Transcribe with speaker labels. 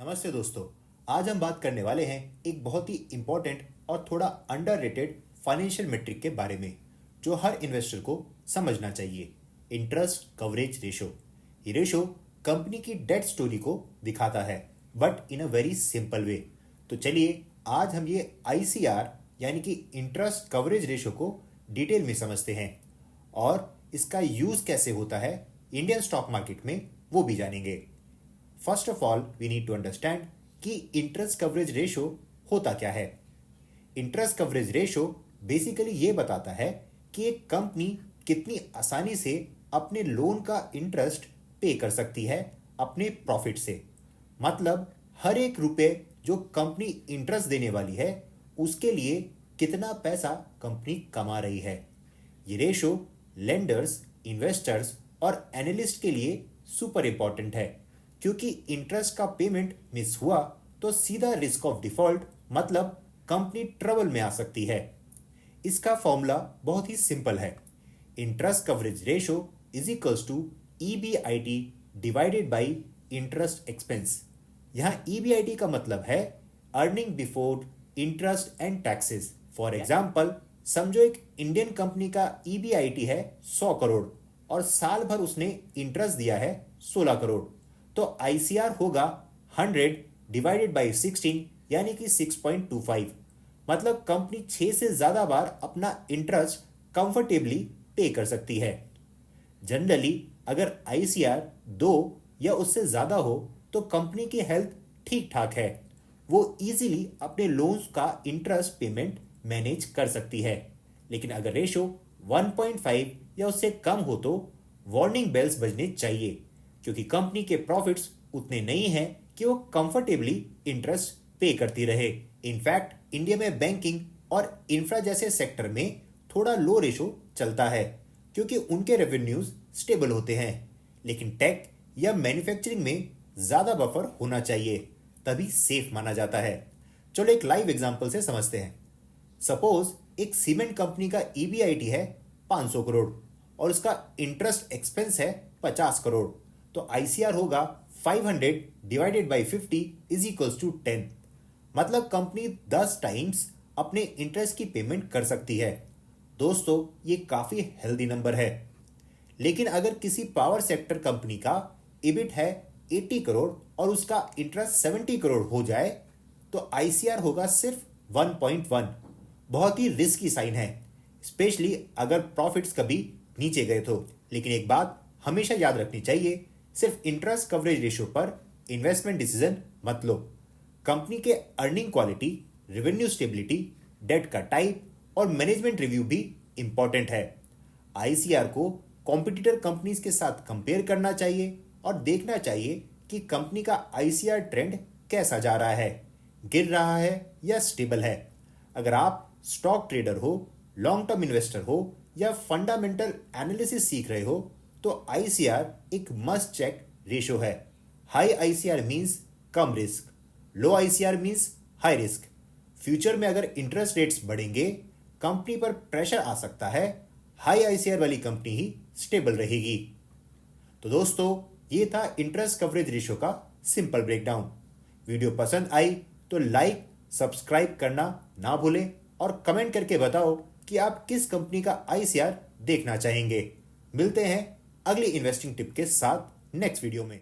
Speaker 1: नमस्ते दोस्तों। आज हम बात करने वाले हैं एक बहुत ही इम्पोर्टेंट और थोड़ा अंडररेटेड फाइनेंशियल मेट्रिक के बारे में जो हर इन्वेस्टर को समझना चाहिए। Interest coverage ratio. ये रेशो कंपनी की डेट स्टोरी को दिखाता है but in a very simple way. तो चलिए आज हम ये ICR यानी कि इंटरेस्ट कवरेज रेशो को डिटेल में समझते हैं और इसका यूज कैसे होता है इंडियन स्टॉक मार्केट में वो भी जानेंगे। First of all we need to understand कि इंटरेस्ट कवरेज रेशो होता क्या है। इंटरेस्ट कवरेज रेशो बेसिकली ये बताता है कि एक कंपनी कितनी आसानी से अपने लोन का इंटरेस्ट पे कर सकती है अपने प्रॉफिट से। मतलब हर एक रुपए जो कंपनी इंटरेस्ट देने वाली है उसके लिए कितना पैसा कंपनी कमा रही है। ये रेशो लेंडर्स, इन्वेस्टर्स और एनालिस्ट के लिए सुपर इंपॉर्टेंट है क्योंकि इंटरेस्ट का पेमेंट मिस हुआ तो सीधा रिस्क ऑफ डिफॉल्ट मतलब कंपनी ट्रबल में आ सकती है। इसका फॉर्मूला बहुत ही सिंपल है। Interest coverage ratio is equals to EBIT divided by interest expense. यहाँ EBIT का मतलब है earning before interest and taxes. For example समझो एक इंडियन कंपनी का EBIT है 100 करोड़ और साल भर उसने इंटरेस्ट दिया है 16 करोड़, तो ICR होगा 100 डिवाइडेड बाई 16 यानी कि 6.25। मतलब कंपनी 6 से ज्यादा बार अपना इंटरेस्ट कंफर्टेबली पे कर सकती है। जनरली अगर ICR 2 या उससे ज्यादा हो तो कंपनी की हेल्थ ठीक ठाक है, वो इजीली अपने लोन्स का इंटरेस्ट पेमेंट मैनेज कर सकती है। लेकिन अगर रेशो 1.5 या उससे कम हो तो वार्निंग बेल्स बजने चाहिए क्योंकि कंपनी के प्रॉफिट्स उतने नहीं हैं कि वो कंफर्टेबली इंटरेस्ट पे करती रहे। इनफैक्ट इंडिया में बैंकिंग और इंफ्रा जैसे सेक्टर में थोड़ा लो रेशो चलता है क्योंकि उनके रेवेन्यूज स्टेबल होते हैं, लेकिन टेक या मैन्युफैक्चरिंग में ज्यादा बफर होना चाहिए, तभी सेफ माना जाता है। चलो एक लाइव एग्जांपल से समझते हैं। सपोज एक सीमेंट कंपनी का EBIT है 500 करोड़ और उसका इंटरेस्ट एक्सपेंस है 50 करोड़, तो ICR होगा 500 divided by 50 is equals to 10। मतलब कंपनी 10 टाइम्स अपने इंटरेस्ट की पेमेंट कर सकती है। दोस्तों ये काफी हेल्दी नंबर है। लेकिन अगर किसी पावर सेक्टर कंपनी का EBIT है 80 करोड़ और उसका इंटरेस्ट 70 करोड़ हो जाए तो ICR होगा सिर्फ 1.1। बहुत ही रिस्की साइन है, स्पेशली अगर प्रॉफिट्स कभी नीचे गए तो। लेकिन एक बात हमेशा याद रखनी चाहिए, सिर्फ इंटरेस्ट कवरेज रेशो पर इन्वेस्टमेंट डिसीजन मत लो। कंपनी के earning quality, revenue stability, debt का टाइप और मैनेजमेंट रिव्यू भी इंपॉर्टेंट है। ICR को कॉम्पिटिटर कंपनीज के साथ कंपेयर करना चाहिए और देखना चाहिए कि कंपनी का ICR ट्रेंड कैसा जा रहा है, गिर रहा है या स्टेबल है। अगर आप स्टॉक ट्रेडर हो, लॉन्ग टर्म इन्वेस्टर हो या फंडामेंटल एनालिसिस सीख रहे हो तो ICR एक मस्ट चेक रेशो है। हाई ICR मींस कम risk, low ICR means high risk. Future में अगर इंटरेस्ट रेट्स बढ़ेंगे, कंपनी पर प्रेशर आ सकता है, हाई ICR वाली कंपनी ही स्टेबल रहेगी। तो दोस्तों ये था इंटरेस्ट कवरेज रेशो का सिंपल ब्रेकडाउन। वीडियो पसंद आई तो लाइक सब्सक्राइब करना ना भूलें और कमेंट करके बताओ कि आप किस कंपनी का ICR देखना चाहेंगे। मिलते हैं अगली इन्वेस्टिंग टिप के साथ नेक्स्ट वीडियो में।